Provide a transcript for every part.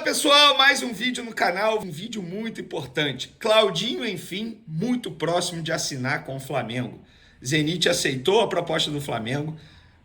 pessoal, mais um vídeo no canal, um vídeo muito importante. Claudinho, enfim, muito próximo de assinar com o Flamengo. Zenit aceitou a proposta do Flamengo,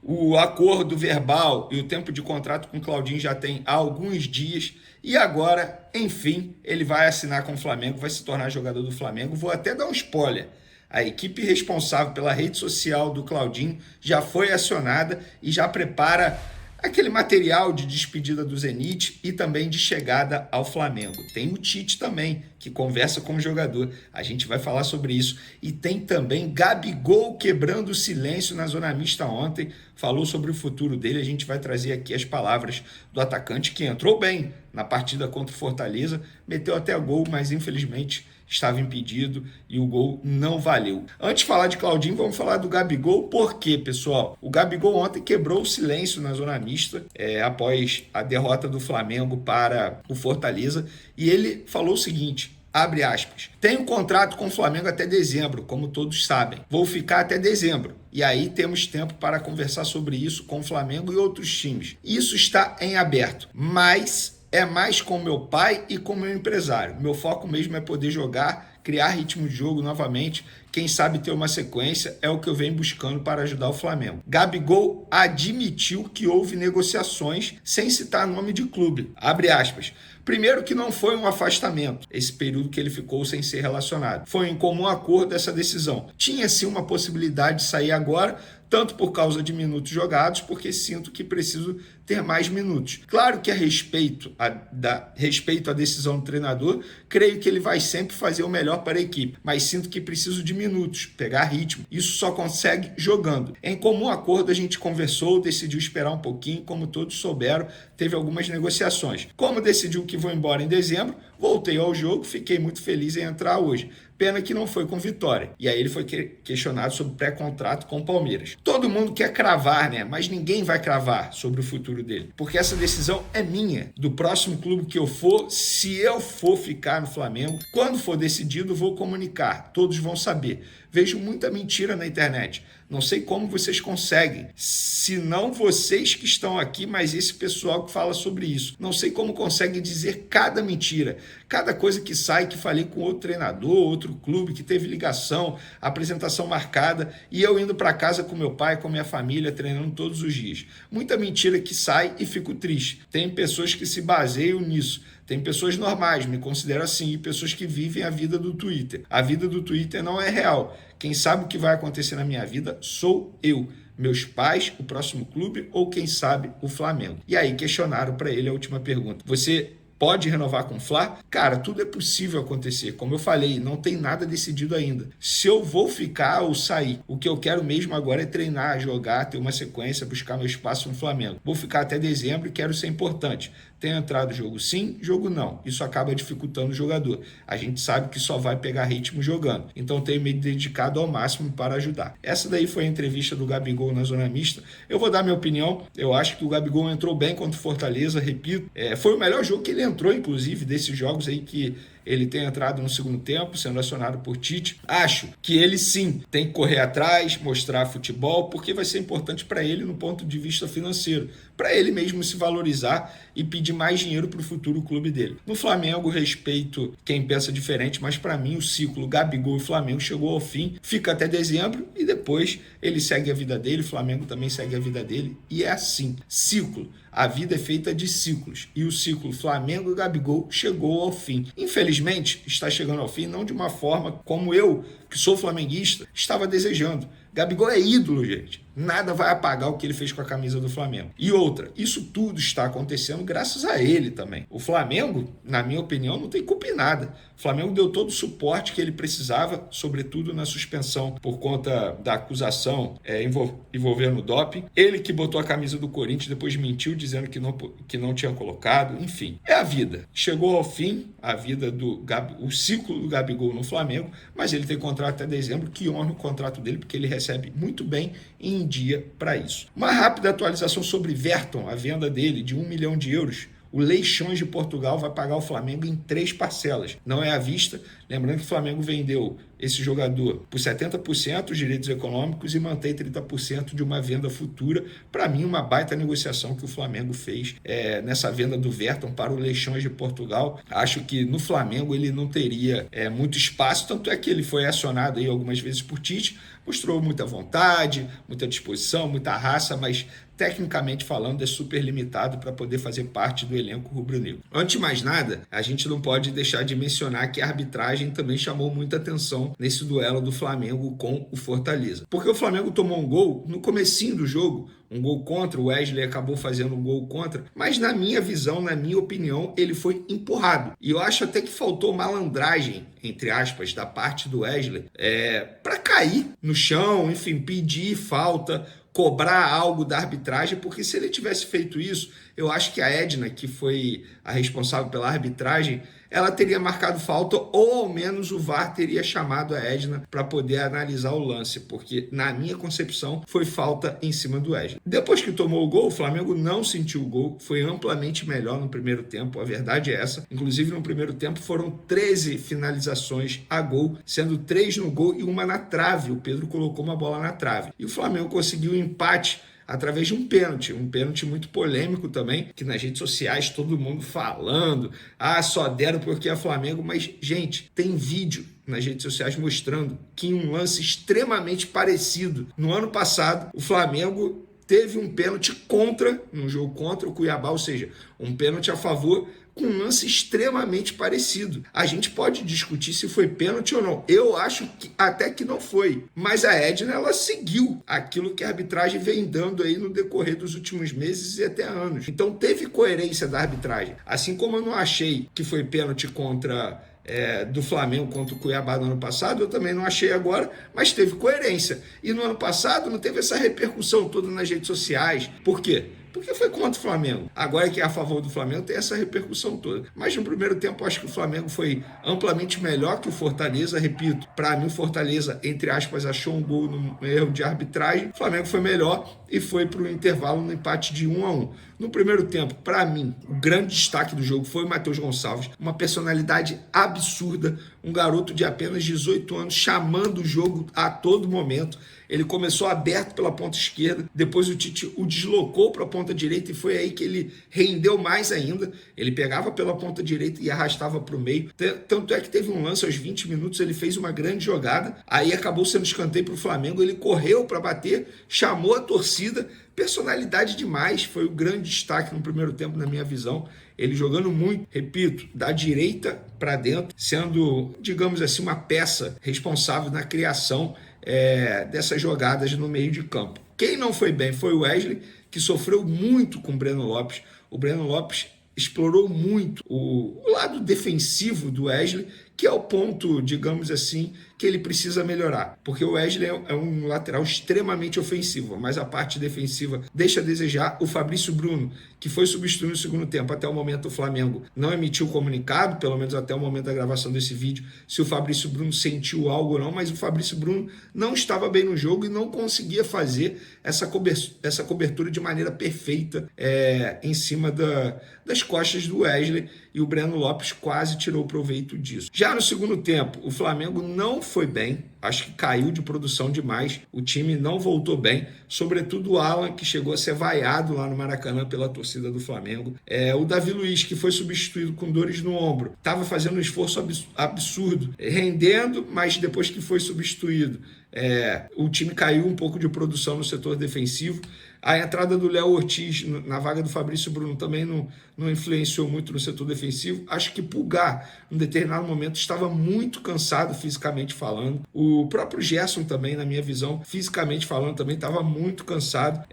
o acordo verbal e o tempo de contrato com Claudinho já tem há alguns dias e agora, enfim, ele vai assinar com o Flamengo, vai se tornar jogador do Flamengo. Vou até dar um spoiler. A equipe responsável pela rede social do Claudinho já foi acionada e já prepara aquele material de despedida do Zenit e também de chegada ao Flamengo. Tem o Tite também, que conversa com o jogador. A gente vai falar sobre isso. E tem também Gabigol quebrando o silêncio na zona mista ontem. Falou sobre o futuro dele. A gente vai trazer aqui as palavras do atacante que entrou bem na partida contra o Fortaleza. Meteu até gol, mas infelizmente estava impedido e o gol não valeu. Antes de falar de Claudinho, vamos falar do Gabigol. Por quê, pessoal? O Gabigol ontem quebrou o silêncio na zona mista após a derrota do Flamengo para o Fortaleza e ele falou o seguinte, abre aspas, tenho um contrato com o Flamengo até dezembro, como todos sabem. Vou ficar até dezembro. E aí temos tempo para conversar sobre isso com o Flamengo e outros times. Isso está em aberto, mas é mais com meu pai e com meu empresário. Meu foco mesmo é poder jogar, criar ritmo de jogo novamente. Quem sabe ter uma sequência é o que eu venho buscando para ajudar o Flamengo. Gabigol admitiu que houve negociações sem citar nome de clube. Abre aspas. Primeiro que não foi um afastamento, esse período que ele ficou sem ser relacionado. Foi em comum acordo essa decisão. Tinha sim uma possibilidade de sair agora, tanto por causa de minutos jogados, porque sinto que preciso ter mais minutos. Claro que a respeito à decisão do treinador, creio que ele vai sempre fazer o melhor para a equipe, mas sinto que preciso de minutos, pegar ritmo. Isso só consegue jogando. Em comum acordo, a gente conversou, decidiu esperar um pouquinho, como todos souberam, teve algumas negociações. Como decidiu que vou embora em dezembro, voltei ao jogo, fiquei muito feliz em entrar hoje. Pena que não foi com vitória. E aí ele foi questionado sobre pré-contrato com o Palmeiras. Todo mundo quer cravar, né? Mas ninguém vai cravar sobre o futuro dele. Porque essa decisão é minha. Do próximo clube que eu for, se eu for ficar no Flamengo, quando for decidido, vou comunicar. Todos vão saber. Vejo muita mentira na internet. Não sei como vocês conseguem. Se não vocês que estão aqui, mas esse pessoal que fala sobre isso. Não sei como conseguem dizer cada mentira. Cada coisa que sai, que falei com outro treinador, outro clube, que teve ligação, apresentação marcada, e eu indo para casa com meu pai, com minha família, treinando todos os dias. Muita mentira que sai e fico triste. Tem pessoas que se baseiam nisso. Tem pessoas normais, me considero assim, e pessoas que vivem a vida do Twitter. A vida do Twitter não é real. Quem sabe o que vai acontecer na minha vida sou eu, meus pais, o próximo clube ou quem sabe o Flamengo. E aí questionaram para ele a última pergunta. Você pode renovar com o Fla? Cara, tudo é possível acontecer. Como eu falei, não tem nada decidido ainda. Se eu vou ficar ou sair, o que eu quero mesmo agora é treinar, jogar, ter uma sequência, buscar meu espaço no Flamengo. Vou ficar até dezembro e quero ser importante. Tem entrado jogo sim, jogo não. Isso acaba dificultando o jogador. A gente sabe que só vai pegar ritmo jogando. Então tenho me dedicado ao máximo para ajudar. Essa daí foi a entrevista do Gabigol na zona mista. Eu vou dar minha opinião. Eu acho que o Gabigol entrou bem contra o Fortaleza, repito. Foi o melhor jogo que ele entrou, inclusive, desses jogos aí que ele tem entrado no segundo tempo, sendo acionado por Tite. Acho que ele sim tem que correr atrás, mostrar futebol, porque vai ser importante para ele no ponto de vista financeiro, para ele mesmo se valorizar e pedir mais dinheiro para o futuro clube dele. No Flamengo, respeito quem pensa diferente, mas para mim o ciclo Gabigol e Flamengo chegou ao fim, fica até dezembro e depois ele segue a vida dele, o Flamengo também segue a vida dele e é assim, ciclo. A vida é feita de ciclos e o ciclo Flamengo e Gabigol chegou ao fim. Infelizmente, está chegando ao fim não de uma forma como eu, que sou flamenguista, estava desejando. Gabigol é ídolo, gente. Nada vai apagar o que ele fez com a camisa do Flamengo. E outra, isso tudo está acontecendo graças a ele também. O Flamengo, na minha opinião, não tem culpa em nada. O Flamengo deu todo o suporte que ele precisava, sobretudo na suspensão por conta da acusação envolvendo o doping. Ele que botou a camisa do Corinthians, depois mentiu dizendo que não tinha colocado. Enfim, é a vida. Chegou ao fim a vida o ciclo do Gabigol no Flamengo, mas ele tem contrato até dezembro, que honra o contrato dele, porque ele recebe muito bem e em dia para isso. Uma rápida atualização sobre Verton, a venda dele de 1 milhão de euros. O Leixões de Portugal vai pagar o Flamengo em 3 parcelas. Não é à vista. Lembrando que o Flamengo vendeu esse jogador por 70% os direitos econômicos e mantém 30% de uma venda futura. Para mim, uma baita negociação que o Flamengo fez nessa venda do Verton para o Leixões de Portugal. Acho que no Flamengo ele não teria muito espaço, tanto é que ele foi acionado aí algumas vezes por Tite, mostrou muita vontade, muita disposição, muita raça, mas tecnicamente falando é super limitado para poder fazer parte do elenco rubro-negro. Antes de mais nada, a gente não pode deixar de mencionar que a arbitragem também chamou muita atenção nesse duelo do Flamengo com o Fortaleza. Porque o Flamengo tomou um gol no comecinho do jogo, um gol contra, o Wesley acabou fazendo um gol contra, mas na minha visão, na minha opinião, ele foi empurrado. E eu acho até que faltou malandragem, entre aspas, da parte do Wesley, para cair no chão, enfim, pedir falta, cobrar algo da arbitragem, porque se ele tivesse feito isso, eu acho que a Edna, que foi a responsável pela arbitragem, ela teria marcado falta ou ao menos o VAR teria chamado a Edna para poder analisar o lance, porque na minha concepção foi falta em cima do Wesley. Depois que tomou o gol, o Flamengo não sentiu o gol, foi amplamente melhor no primeiro tempo, a verdade é essa. Inclusive no primeiro tempo foram 13 finalizações a gol, sendo 3 no gol e uma na trave. O Pedro colocou uma bola na trave. E o Flamengo conseguiu um empate através de um pênalti muito polêmico também, que nas redes sociais todo mundo falando, só deram porque é Flamengo, mas, gente, tem vídeo nas redes sociais mostrando que em um lance extremamente parecido, no ano passado, o Flamengo teve um pênalti num jogo contra o Cuiabá, ou seja, um pênalti a favor, com um lance extremamente parecido. A gente pode discutir se foi pênalti ou não. Eu acho que até que não foi. Mas a Edna, ela seguiu aquilo que a arbitragem vem dando aí no decorrer dos últimos meses e até anos. Então teve coerência da arbitragem. Assim como eu não achei que foi pênalti do Flamengo contra o Cuiabá no ano passado, eu também não achei agora, mas teve coerência. E no ano passado não teve essa repercussão toda nas redes sociais. Por quê? Porque foi contra o Flamengo. Agora que é a favor do Flamengo, tem essa repercussão toda. Mas no primeiro tempo, eu acho que o Flamengo foi amplamente melhor que o Fortaleza. Repito, para mim o Fortaleza, entre aspas, achou um gol no erro de arbitragem. O Flamengo foi melhor e foi para o intervalo no empate de 1-1. No primeiro tempo, para mim, o grande destaque do jogo foi o Matheus Gonçalves. Uma personalidade absurda, um garoto de apenas 18 anos chamando o jogo a todo momento. Ele começou aberto pela ponta esquerda, depois o Tite o deslocou para a ponta direita e foi aí que ele rendeu mais ainda. Ele pegava pela ponta direita e arrastava para o meio. Tanto é que teve um lance aos 20 minutos, ele fez uma grande jogada, aí acabou sendo escanteio para o Flamengo, ele correu para bater, chamou a torcida, personalidade demais, foi o grande destaque no primeiro tempo na minha visão. Ele jogando muito, repito, da direita para dentro, sendo, digamos assim, uma peça responsável na criação dessas jogadas no meio de campo. Quem não foi bem foi o Wesley, que sofreu muito com o Breno Lopes. O Breno Lopes explorou muito o lado defensivo do Wesley, que é o ponto, digamos assim, que ele precisa melhorar. Porque o Wesley é um lateral extremamente ofensivo, mas a parte defensiva deixa a desejar. O Fabrício Bruno, que foi substituído no segundo tempo, até o momento o Flamengo não emitiu comunicado, pelo menos até o momento da gravação desse vídeo, se o Fabrício Bruno sentiu algo ou não, mas o Fabrício Bruno não estava bem no jogo e não conseguia fazer essa cobertura de maneira perfeita em cima das costas do Wesley, e o Breno Lopes quase tirou proveito disso. Já no segundo tempo, o Flamengo não foi bem, acho que caiu de produção demais, o time não voltou bem, sobretudo o Alan, que chegou a ser vaiado lá no Maracanã pela torcida do Flamengo. O Davi Luiz, que foi substituído com dores no ombro, estava fazendo um esforço absurdo, rendendo, mas depois que foi substituído, o time caiu um pouco de produção no setor defensivo. A entrada do Léo Ortiz na vaga do Fabrício Bruno também não influenciou muito no setor defensivo. Acho que Pulgar, em determinado momento, estava muito cansado fisicamente falando. O próprio Gerson também, na minha visão, fisicamente falando, também estava muito cansado.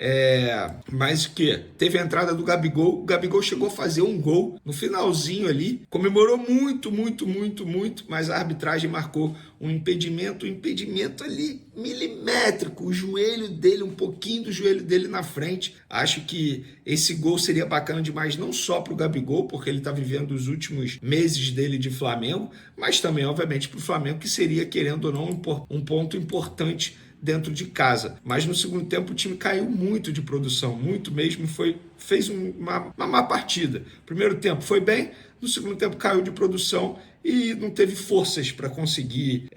Mas que teve a entrada do Gabigol. O Gabigol chegou a fazer um gol no finalzinho ali. Comemorou muito, mas a arbitragem marcou um impedimento ali milimétrico. O joelho dele, um pouquinho do joelho dele na frente. Acho que esse gol seria bacana demais, não só para o Gabigol, porque ele está vivendo os últimos meses dele de Flamengo, mas também, obviamente, para o Flamengo, que seria, querendo ou não, um ponto importante dentro de casa. Mas no segundo tempo o time caiu muito de produção, muito mesmo, fez uma má partida. Primeiro tempo foi bem, no segundo tempo caiu de produção e não teve forças para conseguir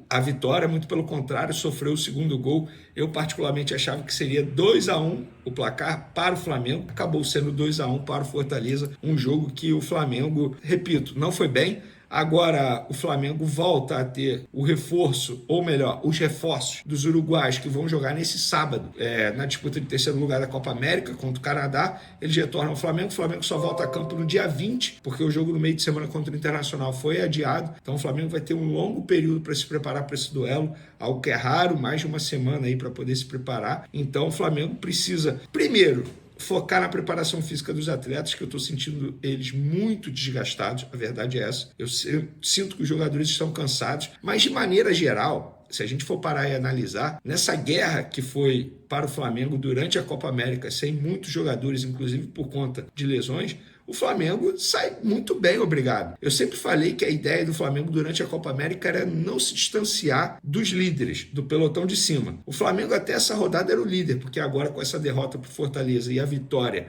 a vitória, muito pelo contrário, sofreu o segundo gol. Eu particularmente achava que seria 2-1 o placar para o Flamengo, acabou sendo 2-1 para o Fortaleza, um jogo que o Flamengo, repito, não foi bem. Agora o Flamengo volta a ter o reforço, ou melhor, os reforços dos uruguaios que vão jogar nesse sábado, na disputa de terceiro lugar da Copa América contra o Canadá. Eles retornam ao Flamengo, o Flamengo só volta a campo no dia 20, porque o jogo no meio de semana contra o Internacional foi adiado. Então o Flamengo vai ter um longo período para se preparar para esse duelo, algo que é raro, mais de uma semana aí para poder se preparar. Então o Flamengo precisa, primeiro, focar na preparação física dos atletas, que eu estou sentindo eles muito desgastados, a verdade é essa. Eu sinto que os jogadores estão cansados, mas de maneira geral, se a gente for parar e analisar, nessa guerra que foi para o Flamengo durante a Copa América, sem muitos jogadores, inclusive por conta de lesões, o Flamengo sai muito bem, obrigado. Eu sempre falei que a ideia do Flamengo durante a Copa América era não se distanciar dos líderes, do pelotão de cima. O Flamengo até essa rodada era o líder, porque agora com essa derrota para o Fortaleza e a vitória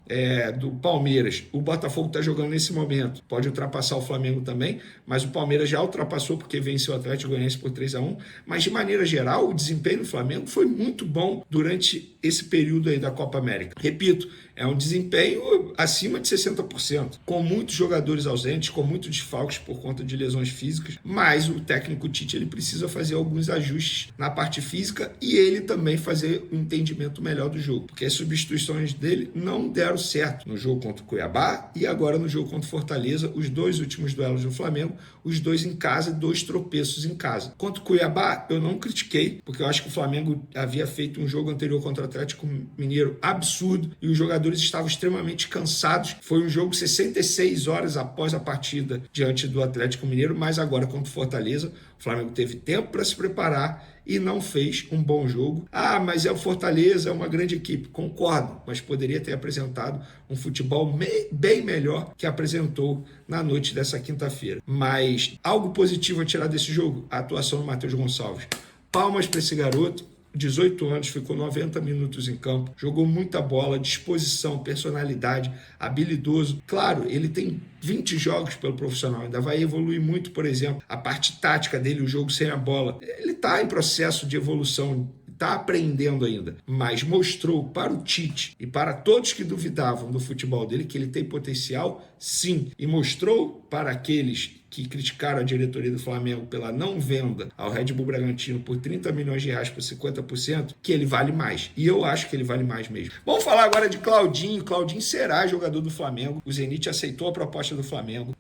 do Palmeiras, o Botafogo está jogando nesse momento, pode ultrapassar o Flamengo também, mas o Palmeiras já ultrapassou porque venceu o Atlético Goianiense por 3-1, mas de maneira geral o desempenho do Flamengo foi muito bom durante esse período aí da Copa América. Repito, é um desempenho acima de 60%, com muitos jogadores ausentes, com muitos desfalques por conta de lesões físicas, mas o técnico Tite ele precisa fazer alguns ajustes na parte física e ele também fazer um entendimento melhor do jogo, porque as substituições dele não deram certo no jogo contra o Cuiabá e agora no jogo contra o Fortaleza, os dois últimos duelos do Flamengo, os dois em casa, 2 tropeços em casa. Contra o Cuiabá, eu não critiquei, porque eu acho que o Flamengo havia feito um jogo anterior contra o Atlético Mineiro absurdo e os jogadores estavam extremamente cansados. Foi um jogo 66 horas após a partida diante do Atlético Mineiro, mas agora contra o Fortaleza, o Flamengo teve tempo para se preparar e não fez um bom jogo. Mas é o Fortaleza, é uma grande equipe, concordo, mas poderia ter apresentado um futebol bem melhor que apresentou na noite dessa quinta-feira. Mas algo positivo a tirar desse jogo, a atuação do Matheus Gonçalves. Palmas para esse garoto, 18 anos, ficou 90 minutos em campo, jogou muita bola, disposição, personalidade, habilidoso. Claro, ele tem 20 jogos pelo profissional, ainda vai evoluir muito, por exemplo, a parte tática dele, o jogo sem a bola. Ele está em processo de evolução, está aprendendo ainda, mas mostrou para o Tite e para todos que duvidavam do futebol dele que ele tem potencial, sim, e mostrou para aqueles que criticaram a diretoria do Flamengo pela não venda ao Red Bull Bragantino por 30 milhões de reais por 50%, que ele vale mais. E eu acho que ele vale mais mesmo. Vamos falar agora de Claudinho. Claudinho será jogador do Flamengo. O Zenit aceitou a proposta do Flamengo.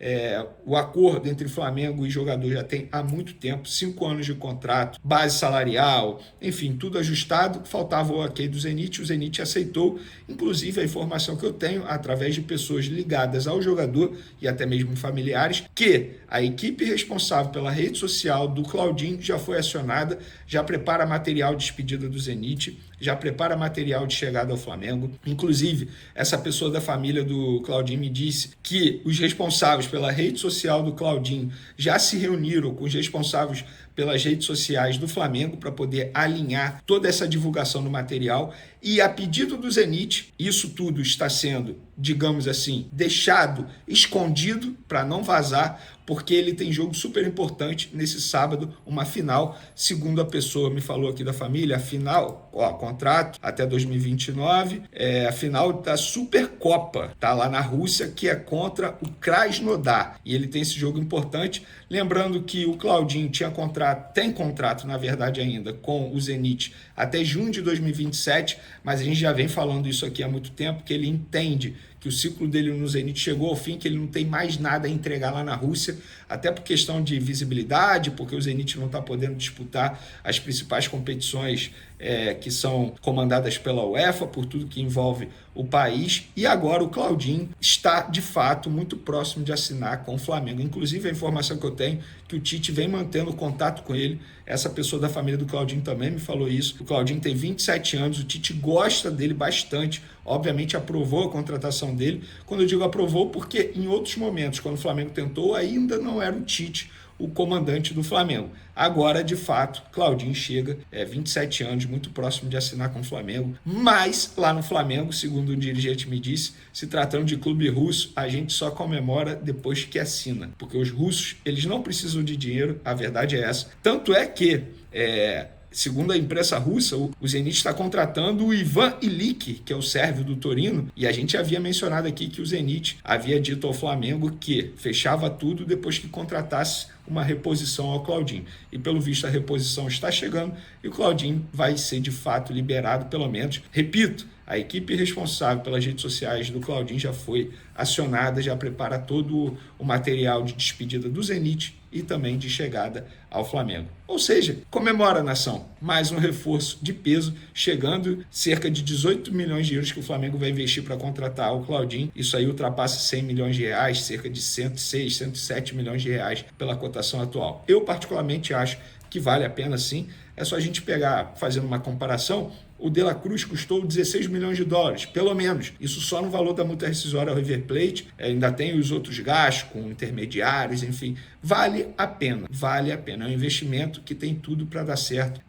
O acordo entre Flamengo e jogador já tem há muito tempo, 5 anos de contrato, base salarial, enfim, tudo ajustado. Faltava o ok do Zenit, o Zenit aceitou. Inclusive, a informação que eu tenho, através de pessoas ligadas ao jogador e até mesmo familiares, que a equipe responsável pela rede social do Claudinho já foi acionada, já prepara material de despedida do Zenit, já prepara material de chegada ao Flamengo. Inclusive, essa pessoa da família do Claudinho me disse que os responsáveis pela rede social do Claudinho já se reuniram com os responsáveis pelas redes sociais do Flamengo para poder alinhar toda essa divulgação do material. E a pedido do Zenit, isso tudo está sendo, digamos assim, deixado escondido para não vazar, porque ele tem jogo super importante nesse sábado, uma final, segundo a pessoa me falou aqui da família, a final, contrato até 2029, a final da Supercopa, tá lá na Rússia, que é contra o Krasnodar, e ele tem esse jogo importante. Lembrando que o Claudinho tem contrato, na verdade ainda, com o Zenit até junho de 2027, mas a gente já vem falando isso aqui há muito tempo, que ele entende que o ciclo dele no Zenit chegou ao fim, que ele não tem mais nada a entregar lá na Rússia, até por questão de visibilidade, porque o Zenit não está podendo disputar as principais competições que são comandadas pela UEFA, por tudo que envolve o país, e agora o Claudinho está, de fato, muito próximo de assinar com o Flamengo. Inclusive, a informação que eu tenho que o Tite vem mantendo contato com ele, essa pessoa da família do Claudinho também me falou isso. O Claudinho tem 27 anos, o Tite gosta dele bastante, obviamente aprovou a contratação dele. Quando eu digo aprovou, porque em outros momentos, quando o Flamengo tentou, ainda não era o Tite o comandante do Flamengo. Agora, de fato, Claudinho chega, 27 anos, muito próximo de assinar com o Flamengo, mas lá no Flamengo, segundo um dirigente me disse, se tratando de clube russo, a gente só comemora depois que assina, porque os russos, eles não precisam de dinheiro, a verdade é essa. Tanto é que, segundo a imprensa russa, o Zenit está contratando o Ivan Illich, que é o sérvio do Torino, e a gente havia mencionado aqui que o Zenit havia dito ao Flamengo que fechava tudo depois que contratasse uma reposição ao Claudinho. E pelo visto a reposição está chegando e o Claudinho vai ser de fato liberado, pelo menos. Repito, a equipe responsável pelas redes sociais do Claudinho já foi acionada, já prepara todo o material de despedida do Zenit e também de chegada ao Flamengo. Ou seja, comemora, nação, mais um reforço de peso, chegando cerca de 18 milhões de euros que o Flamengo vai investir para contratar o Claudinho. Isso aí ultrapassa 100 milhões de reais, cerca de 106, 107 milhões de reais pela cotação atual. Eu particularmente acho que vale a pena sim. É só a gente pegar, fazendo uma comparação, o De La Cruz custou 16 milhões de dólares, pelo menos. Isso só no valor da multa rescisória ao River Plate. Ainda tem os outros gastos com intermediários, enfim. Vale a pena, vale a pena. É um investimento que tem tudo para dar certo,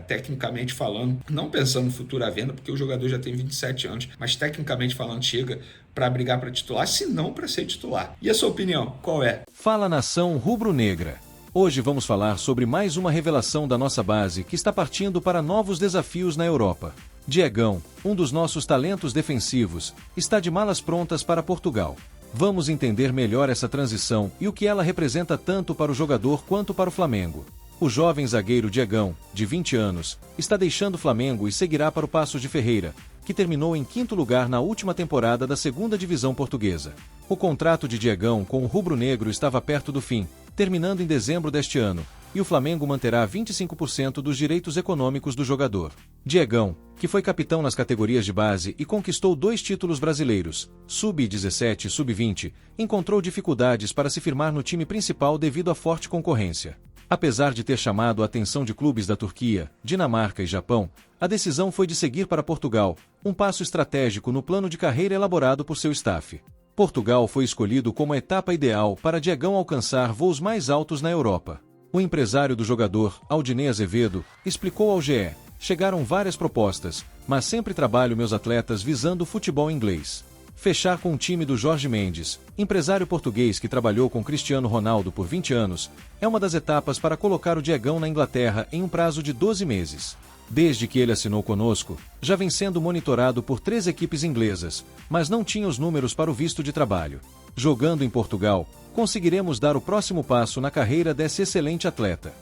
tecnicamente falando. Não pensando no futuro à venda, porque o jogador já tem 27 anos, mas tecnicamente falando chega para brigar para titular, se não para ser titular. E a sua opinião, qual é? Fala, nação rubro-negra. Hoje vamos falar sobre mais uma revelação da nossa base que está partindo para novos desafios na Europa. Diegão, um dos nossos talentos defensivos, está de malas prontas para Portugal. Vamos entender melhor essa transição e o que ela representa tanto para o jogador quanto para o Flamengo. O jovem zagueiro Diegão, de 20 anos, está deixando o Flamengo e seguirá para o Paços de Ferreira, que terminou em 5º lugar na última temporada da 2ª divisão portuguesa. O contrato de Diegão com o rubro-negro estava perto do fim, terminando em dezembro deste ano, e o Flamengo manterá 25% dos direitos econômicos do jogador. Diegão, que foi capitão nas categorias de base e conquistou 2 títulos brasileiros, Sub-17 e Sub-20, encontrou dificuldades para se firmar no time principal devido à forte concorrência. Apesar de ter chamado a atenção de clubes da Turquia, Dinamarca e Japão, a decisão foi de seguir para Portugal, um passo estratégico no plano de carreira elaborado por seu staff. Portugal foi escolhido como a etapa ideal para Diegão alcançar voos mais altos na Europa. O empresário do jogador, Aldinei Azevedo, explicou ao GE: chegaram várias propostas, mas sempre trabalho meus atletas visando o futebol inglês. Fechar com o time do Jorge Mendes, empresário português que trabalhou com Cristiano Ronaldo por 20 anos, é uma das etapas para colocar o Diegão na Inglaterra em um prazo de 12 meses. Desde que ele assinou conosco, já vem sendo monitorado por 3 equipes inglesas, mas não tinha os números para o visto de trabalho. Jogando em Portugal, conseguiremos dar o próximo passo na carreira desse excelente atleta.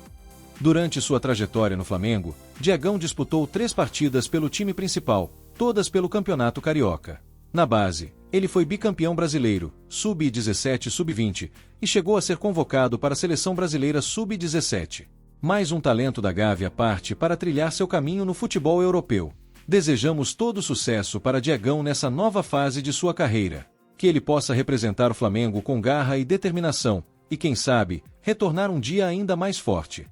Durante sua trajetória no Flamengo, Diegão disputou 3 partidas pelo time principal, todas pelo Campeonato Carioca. Na base, ele foi bicampeão brasileiro, Sub-17 e Sub-20, e chegou a ser convocado para a Seleção Brasileira Sub-17. Mais um talento da Gávea parte para trilhar seu caminho no futebol europeu. Desejamos todo sucesso para Diegão nessa nova fase de sua carreira. Que ele possa representar o Flamengo com garra e determinação, e quem sabe, retornar um dia ainda mais forte.